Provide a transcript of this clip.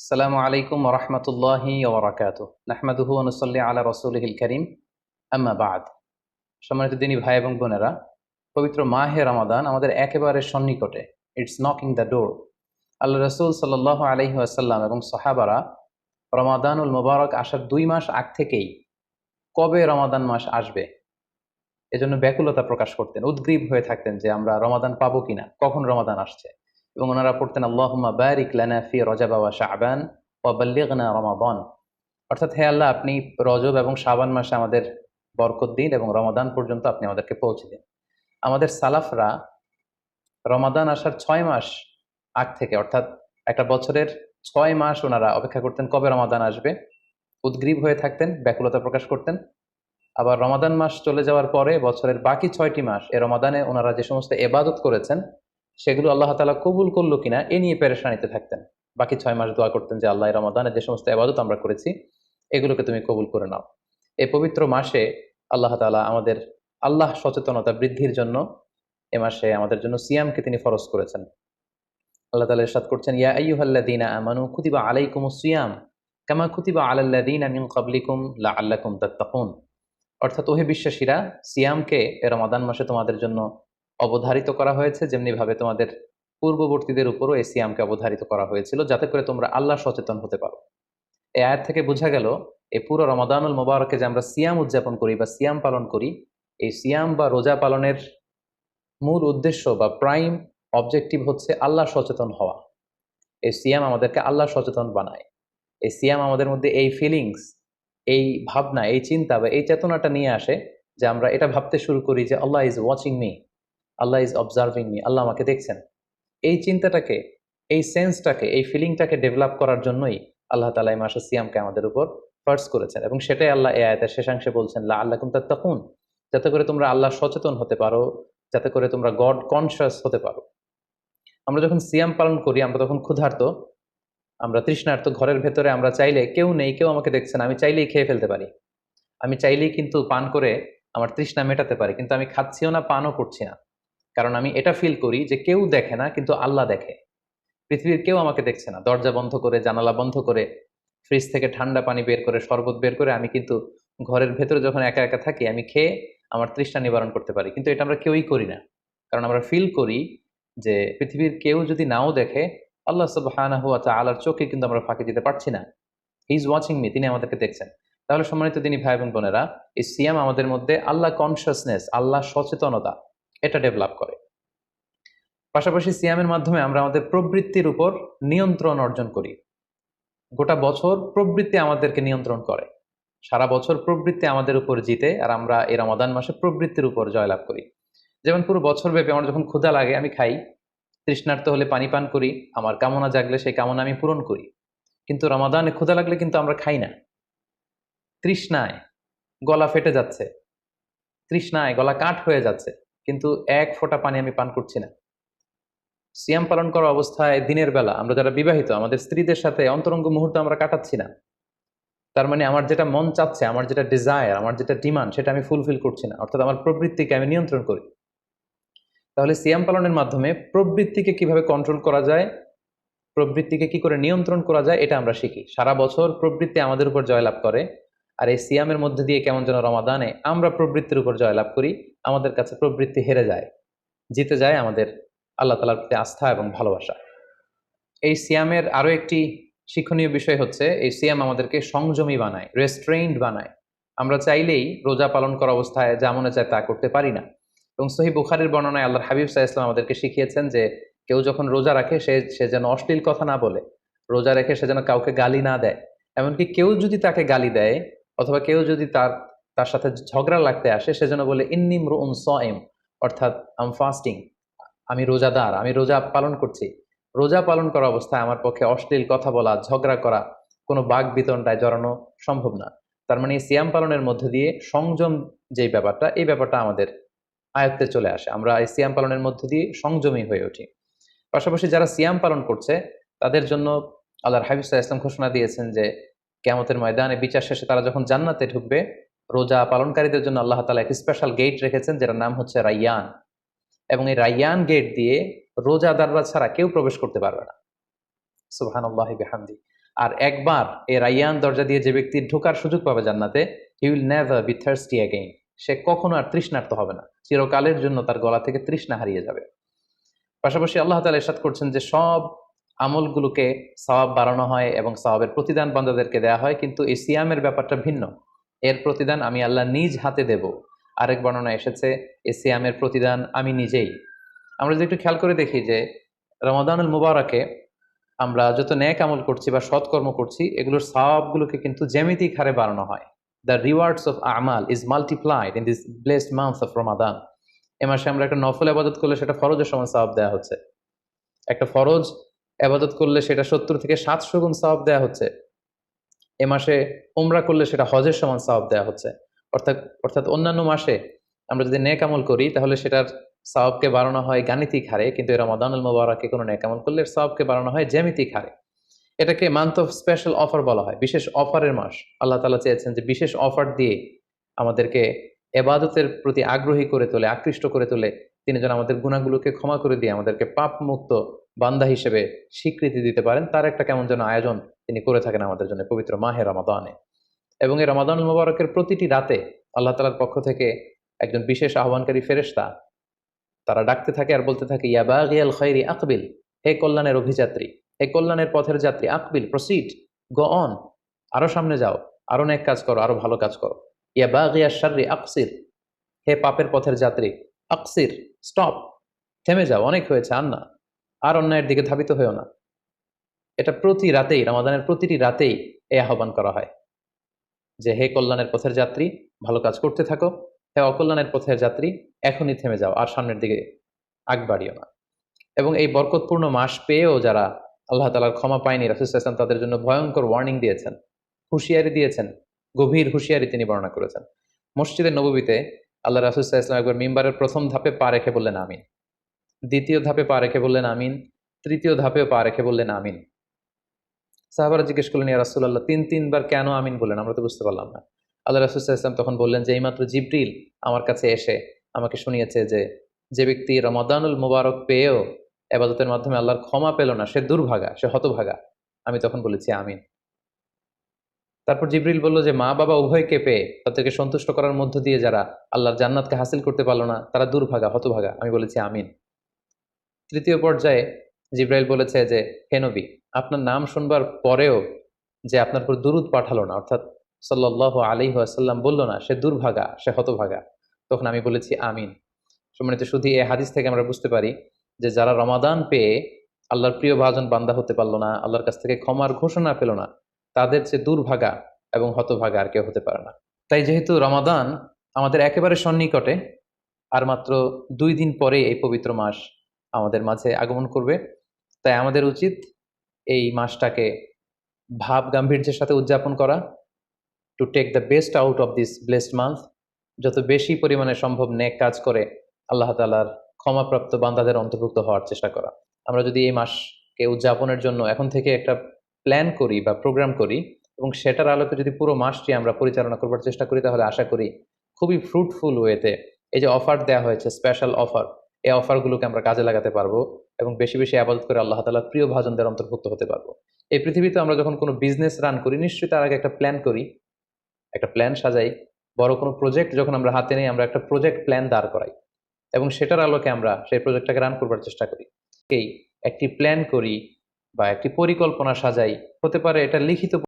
আসসালামু আলাইকুম ওয়া রাহমাতুল্লাহি ওয়া বারাকাতুহু। নাহমাদুহু ওয়া নুসাল্লি আলা রাসূলিহিল কারীম। আম্মা বা'দ। সম্মানিত দিনী ভাই এবং বোনেরা, পবিত্র মাহে রমাদান আমাদের একেবারে সন্নিকটে। It's knocking the door. আল্লাহ রাসূল সাল্লাল্লাহু আলাইহি ওয়াসাল্লাম এবং সাহাবারা রমাদানুল মুবারক আসার ২ মাস আগ থেকেই কবে রমাদান মাস আসবে এজন্য ব্যাকুলতা প্রকাশ করতেন, উদগ্রীব হয়ে থাকতেন যে আমরা রমাদান পাবো কিনা, কখন রমাদান আসছে। এবং ওনারা পড়তেন আল্লাহুম্মা বারিক লানা ফি রজব ওয়া শাবান ওয়া বাল্লিগনা রমাদান। অর্থাৎ হে আল্লাহ, আপনি রজব এবং শাবান মাসে আমাদের বরকত দিন এবং রমাদান পর্যন্ত আপনি আমাদেরকে পৌঁছে দিন। আমাদের সালাফরা রমাদান আসার ৬ মাস আগ থেকে, অর্থাৎ একটা বছরের ৬ মাস ওনারা অপেক্ষা করতেন কবে রমাদান আসবে, উদগ্রীব হয়ে থাকতেন, ব্যাকুলতা প্রকাশ করতেন। আবার রমাদান মাস চলে যাওয়ার পরে বছরের বাকি ৬টি মাস এ রমাদানে ওনারা যে সমস্ত এবাদত করেছেন সেগুলো আল্লাহ তাআলা কবুল করলো কিনা এ নিয়ে পেরেশানিতে থাকতেন। বাকি ৬ মাস দোয়া করতেন যে আল্লাহ, রমাদানে যে সমস্ত এবাদত আমরা করেছি এগুলোকে তুমি কবুল করে নাও। এই পবিত্র মাসে আল্লাহ তাআলা আমাদের আল্লাহ সচেতনতা বৃদ্ধির জন্য এ মাসে আমাদের জন্য সিয়ামকে তিনি ফরজ করেছেন। আল্লাহ তাআলা ইরশাদ করছেন, ইয়া আইয়ুহাল্লাযীনা আমানু কুতিবা আলাইকুমুস সিয়াম কামা কুতিবা আলাল্লাযীনা মিন ক্বাবলিকুম লাআল্লাকুম তাত্তাকুন। অর্থাৎ ওহে বিশ্বাসীরা, সিয়ামকে এ রমাদান মাসে তোমাদের জন্য অবধারিত করা হয়েছে, যেমনি ভাবে তোমাদের পূর্ববর্তীদের উপরও এই সিয়ামকে অবধারিত করা হয়েছিল, যাতে করে তোমরা আল্লাহ সচেতন হতে পারো। এই আয়াত থেকে বোঝা গেল এই পুরো রমাদানুল মোবারকে যে আমরা সিয়াম উদযাপন করি বা সিয়াম পালন করি, এই সিয়াম বা রোজা পালনের মূল উদ্দেশ্য বা প্রাইম অবজেক্টিভ হচ্ছে আল্লাহ সচেতন হওয়া। এই সিয়াম আমাদেরকে আল্লাহ সচেতন বানায়। এই সিয়াম আমাদের মধ্যে এই ফিলিংস, এই ভাবনা, এই চিন্তা বা এই চেতনাটা নিয়ে আসে যে আমরা এটা ভাবতে শুরু করি যে Allah is watching me, Allah is observing me, আল্লাহ আমাকে দেখছেন। এই চিন্তাটাকে, এই সেন্সটাকে, এই ফিলিংটাকে ডেভেলপ করার জন্যই আল্লাহ তাআলা এই মাসে সিয়ামকে আমাদের উপর ফার্জ করেছেন, এবং সেটাই আল্লাহ এই আয়াতের শেষাংশে বলছেন লাআল্লাকুম তাত্তাকুন, যাতে করে তোমরা আল্লাহ সচেতন হতে পারো, যাতে করে তোমরা গড কনসিয়াস হতে পারো। আমরা যখন সিয়াম পালন করি আমরা তখন ক্ষুধার্ত, আমরা তৃষ্ণার্ত, ঘরের ভেতরে আমরা চাইলে কেউ নেই, কেউ আমাকে দেখছে না, আমি চাইলেই খেয়ে ফেলতে পারি। আমি চাইলেই কিন্তু পান করে আমার তৃষ্ণা মেটাতে পারি, কিন্তু আমি খাচ্ছিও না, পানও করছি না। কারণ আমি এটা ফিল করি যে কেউ দেখে না কিন্তু আল্লাহ দেখে। পৃথিবীর কেউ আমাকে দেখছে না। দরজা বন্ধ করে, জানালা বন্ধ করে, ফ্রিজ থেকে ঠান্ডা পানি বের করে, শরবত বের করে আমি কিন্তু ঘরের ভেতরে যখন একা একা থাকি আমি খেয়ে আমার তৃষ্ণা নিবারণ করতে পারি। কিন্তু এটা আমরা কেউই করি না। কারণ আমরা ফিল করি যে পৃথিবীর কেউ যদি নাও দেখে, আল্লাহ সুবহানাহু ওয়া তাআলার চোখে কিন্তু আমরা ফাঁকি দিতে পারছি না। হি ইজ ওয়াচিং মি, তিনি আমাদেরকে দেখছেন। তাহলে সম্মানিত দিনী ভাই এবং বোনেরা, এই সিয়াম আমাদের মধ্যে আল্লাহ কনসিয়াসনেস, আল্লাহ সচেতনতা এটা ডেভেলপ করে। পাশাপাশি সিয়ামের মাধ্যমে আমরা আমাদের প্রবৃত্তির উপর নিয়ন্ত্রণ অর্জন করি। গোটা বছর প্রবৃত্তি আমাদেরকে নিয়ন্ত্রণ করে। সারা বছর প্রবৃত্তি আমাদের উপর জিতে, আর আমরা এই রমাদান মাসে প্রবৃত্তির উপর জয়লাভ করি। যেমন পুরো বছর ব্যাপী আমার যখন ক্ষুধা লাগে আমি খাই, তৃষ্ণার্ত হলে পানি পান করি, আমার কামনা জাগলে সেই কামনা আমি পূরণ করি। কিন্তু রমাদানে ক্ষুধা লাগলে কিন্তু আমরা খাই না। তৃষ্ণায় গলা ফেটে যাচ্ছে, তৃষ্ণায় গলা কাঠ হয়ে যাচ্ছে, কিন্তু এক ফোঁটা পানি আমি পান করছি না। সিয়াম পালন করা অবস্থায় দিনের বেলা আমরা যারা বিবাহিত, আমাদের স্ত্রীদের সাথে অন্তরঙ্গ মুহূর্ত আমরা কাটাচ্ছি না। তার মানে আমার যেটা মন চাচ্ছে, আমার যেটা ডিজায়ার, আমার যেটা ডিমান্ড, সেটা আমি ফুলফিল করছি না। অর্থাৎ আমার প্রবৃত্তিকে আমি নিয়ন্ত্রণ করি। তাহলে সিয়াম পালনের মাধ্যমে প্রবৃত্তিকে কিভাবে কন্ট্রোল করা যায়, প্রবৃত্তিকে কি করে নিয়ন্ত্রণ করা যায়, এটা আমরা শিখি। সারা বছর প্রবৃত্তি আমাদের উপর জয়লাভ করে, আর এই সিয়ামের মধ্যে দিয়ে কেমন যেন রমাদানে আমরা প্রবৃত্তির উপর জয়লাভ করি। আমাদের কাছে প্রবৃত্তি হেরে যায়, জিতে যায় আমাদের আল্লাহ তাআলার প্রতি আস্থা এবং ভালোবাসা। এই সিয়ামের আরো একটি শিক্ষণীয় বিষয় হচ্ছে, এই সিয়াম আমাদেরকে সংযমী বানায়, রেস্ট্রেইনড বানায়। আমরা চাইলেই রোজা পালন করা অবস্থায় যা মনে চায় তা করতে পারি না। এবং সহিহ বুখারীর বর্ণনায় আল্লাহর হাবিব সাল্লাল্লাহু আলাইহি ওয়াসাল্লাম আমাদেরকে শিখিয়েছেন যে কেউ যখন রোজা রাখে সে যেন অশ্লীল কথা না বলে, রোজা রেখে সে যেন কাউকে গালি না দেয়। এমনকি কেউ যদি তাকে গালি দেয় অথবা কেউ যদি তার সাথে ঝগড়া লাগতে আসে, সে যেন বলে ইন্নী ইমরুউন সাইম, অর্থাৎ আই এম ফাস্টিং, আমি রোজাদার, আমি রোজা পালন করছি। রোজা পালন করা অবস্থায় আমার পক্ষে অশ্লীল কথা বলা, ঝগড়া করা, কোনো বাক বিতণ্ডায় জড়ানো সম্ভব না। তার মানে এই সিয়াম পালনের মধ্যে দিয়ে সংযম যেই ব্যাপারটা, এই ব্যাপারটা আমাদের আয়ত্তে চলে আসে। আমরা এই সিয়াম পালনের মধ্যে দিয়ে সংযমী হয়ে উঠি। পাশাপাশি যারা সিয়াম পালন করছে তাদের জন্য আল্লাহর হাবিব সাল্লাল্লাহু আলাইহি ওয়াসাল্লাম ঘোষণা দিয়েছেন যে কিয়ামতের ময়দানে বিচার শেষে তারা যখন জান্নাতে ঢুকবে, রোজা পালনকারীদের জন্য আল্লাহ তাআলা একটি স্পেশাল গেট রেখেছেন, যেটার নাম হচ্ছে রাইয়ান। এবং এই রাইয়ান গেট দিয়ে রোজাদাররা ছাড়া কেউ প্রবেশ করতে পারবে না। সুবহানাল্লাহি বিহামদি। আর একবার এই রাইয়ান দরজা দিয়ে যে ব্যক্তি ঢোকার সুযোগ পাবে জান্নাতে, he will never be thirsty again. সে কখনো আর তৃষ্ণার্ত হবে না, চিরকালের জন্য তার গলা থেকে তৃষ্ণা হারিয়ে যাবে। পাশাপাশি আল্লাহ তাআলা ইরশাদ করছেন যে সব আমলগুলোকে সওয়াব বাড়ানো হয় এবং সওয়াবের প্রতিদান বান্দাদেরকে দেওয়া হয়, কিন্তু এই সিয়ামের ব্যাপারটা ভিন্ন। এর প্রতিদান আমি আল্লাহ নিজ হাতে দেব। আরেক বর্ণনা এসেছে এই সিয়ামের প্রতিদান আমি নিজেই। আমরা যদি একটু খেয়াল করে দেখি যে রমাদানুল মুবারকে আমরা যত নেক আমল করছি বা সৎকর্ম করছি, এগুলোর সওয়াবগুলোকে কিন্তু জ্যামিতিক হারে বাড়ানো হয়। দ্য রিওয়ার্ডস অফ আমাল is multiplied in this blessed month of Ramadan. এ মাসে আমরা একটা নফল আবাদত করলে সেটা ফরজের সমান সওয়াব দেওয়া হচ্ছে। একটা ফরজ আবাদত করলে সেটা 70 থেকে 700 গুণ সওয়াব দেওয়া হচ্ছে। এ মাসে উমরা করলে সেটা হজের সমান সওয়াব দেওয়া হচ্ছে। অর্থাৎ অর্থাৎ অন্যান্য মাসে আমরা যদি নেক আমল করি তাহলে সেটার সওয়াবকে বাড়ানো হয় গাণিতিক হারে, কিন্তু এই রমাদানুল মুবারকে কোনো নেক আমল করলে এর সওয়াবকে বাড়ানো হয় জ্যামিতিক হারে। এটাকে মান্থ অফ স্পেশাল অফার বলা হয়, বিশেষ অফারের মাস। আল্লাহ তাআলা চেয়েছেন যে বিশেষ অফার দিয়ে আমাদেরকে এবাদতের প্রতি আগ্রহী করে তোলে, আকৃষ্ট করে তোলে। তিনি যেন আমাদের গুনাহগুলোকে ক্ষমা করে দিয়ে আমাদেরকে পাপ মুক্ত বান্দা হিসেবে স্বীকৃতি দিতে পারেন, তার একটা কেমন যেন আয়োজন তিনি করে থাকেন আমাদের জন্য পবিত্র মাহে রমাদানে। এবং এই রমাদানুল মুবারকের প্রতিটি রাতে আল্লাহ তাআলার পক্ষ থেকে একজন বিশেষ আহ্বানকারী ফেরেশতা তারা ডাকতে থাকে আর বলতে থাকে, ইয়া বাগিয়াল খাইরি আকবিল, হে কল্যাণের অভিযাত্রী, হে কল্যাণের পথের যাত্রী, আকবিল প্রসিড, গো অন, আরো সামনে যাও, আরো নেক কাজ করো, আরো ভালো কাজ করো। ইয়া বাগিয়াশ শাররি আকসির, হে পাপের পথের যাত্রী, আকসির স্টপ, থেমে যাও, অনেক হয়েছে, আর না, আর অন্যায়ের দিকে ধাবিত হয়েও না। এটা প্রতি রাতেই, রমাদানের প্রতিটি রাতেই এই আহ্বান করা হয় যে হে কল্যাণের পথের যাত্রী, ভালো কাজ করতে থাকো, হে অকল্যাণের পথের যাত্রী, এখনই থেমে যাও, আর সামনের দিকে আগ বাড়িও না। এবং এই বরকতপূর্ণ মাস পেয়েও যারা আল্লাহ তাআলার ক্ষমা পায়নি, রাসূল সাল্লাল্লাহু আলাইহি ওয়াসাল্লাম তাদের জন্য ভয়ঙ্কর ওয়ার্নিং দিয়েছেন, হুঁশিয়ারি দিয়েছেন, গভীর হুঁশিয়ারি তিনি বর্ণনা করেছেন। মসজিদে নববীতে আল্লাহ রাসূল সাল্লাল্লাহু আলাইহি ওয়াসাল্লাম একবার মিম্বারের প্রথম ধাপে পা রেখে বললেন আমিন, দ্বিতীয় ধাপে পা রেখে বললেন আমিন, তৃতীয় ধাপেও পা রেখে বললেন আমিন। সাহাবারা জিজ্ঞেস করলেন, ইয়া রাসূলুল্লাহ, তিনবার কেন আমিন বললেন? আমরা তো বুঝতে পারলাম না। আল্লাহ রাসূল সাল্লাল্লাহু আলাইহি ওয়াসাল্লাম তখন বললেন যে এইমাত্র জিবরিল আমার কাছে এসে আমাকে শুনিয়েছে যে যে ব্যক্তি রমাদানুল মুবারক পেয়েও ইবাদতের মাধ্যমে আল্লাহর ক্ষমা পেল না, সে দুর্ভাগা, সে হতভাগা। আমি তখন বলেছি আমিন। তারপর জিবরিল বলল যে মা বাবা উভয়কে পেয়ে তাদেরকে সন্তুষ্ট করার মধ্য দিয়ে যারা আল্লাহর জান্নাতকে হাসিল করতে পারলো না, তারা দুর্ভাগা, হতভাগা। আমি বলেছি আমিন। তৃতীয় পর্যায়ে জিব্রাইল বলেছে যে হে নবী, আপনার নাম শুনবার পরেও যে আপনার উপর দুরূদ পাঠালো না, অর্থাৎ সাল্লাল্লাহু আলাইহি ওয়াসাল্লাম বলল না, সে দুর্ভাগা, সে হতভাগা। তখন আমি বলেছি আমিন। সম্মানিত শুধু এই হাদিস থেকে আমরা বুঝতে পারি যে যারা রমাদান পেয়ে আল্লাহর প্রিয় ভাজন বান্দা হতে পারলো না, আল্লাহর কাছ থেকে ক্ষমার ঘোষণা পেল না, তাদের যে দুর্ভাগা এবং হতভাগা আর কেউ হতে পারে না। তাই যেহেতু রমাদান আমাদের একেবারে সন্নিকটে, আর মাত্র 2 দিন পরে এই পবিত্র মাস আমাদের মাঝে আগমন করবে, তাই আমাদের উচিত এই মাসটাকে ভাব গাম্ভীর্যের সাথে উদযাপন করা, to take the best out of this blessed month, যত বেশি পরিমাণে সম্ভব নেক কাজ করে আল্লাহ তাআলার ক্ষমাপ্রাপ্ত বান্দাদের অন্তর্ভুক্ত হওয়ার চেষ্টা করা। আমরা যদি এই মাসকে উদযাপনের জন্য এখন থেকে একটা প্ল্যান করি বা প্রোগ্রাম করি এবং সেটার আলোকে যদি পুরো মাসটি আমরা পরিচালনা করবার চেষ্টা করি, তাহলে আশা করি খুবই ফ্রুটফুল ওয়েতে এই যে অফার দেওয়া হয়েছে, স্পেশাল অফার, এই অফারগুলোকে আমরা কাজে লাগাতে পারবো এবং বেশি বেশি আবাদত করে আল্লাহ তাআলার প্রিয় ভাজনদের অন্তর্ভুক্ত হতে পারবো। এই পৃথিবীতে আমরা যখন কোনো বিজনেস রান করি, নিশ্চয়ই তার আগে একটা প্ল্যান করি, একটা প্ল্যান সাজাই। বড় কোনো প্রজেক্ট যখন আমরা হাতে নেই, আমরা একটা প্রজেক্ট প্ল্যান দাঁড় করাই এবং সেটার আলোকে আমরা সেই প্রজেক্টটাকে রান করবার চেষ্টা করি। একটি প্ল্যান করি বা একটি পরিকল্পনা সাজাই, হতে পারে এটা লিখিত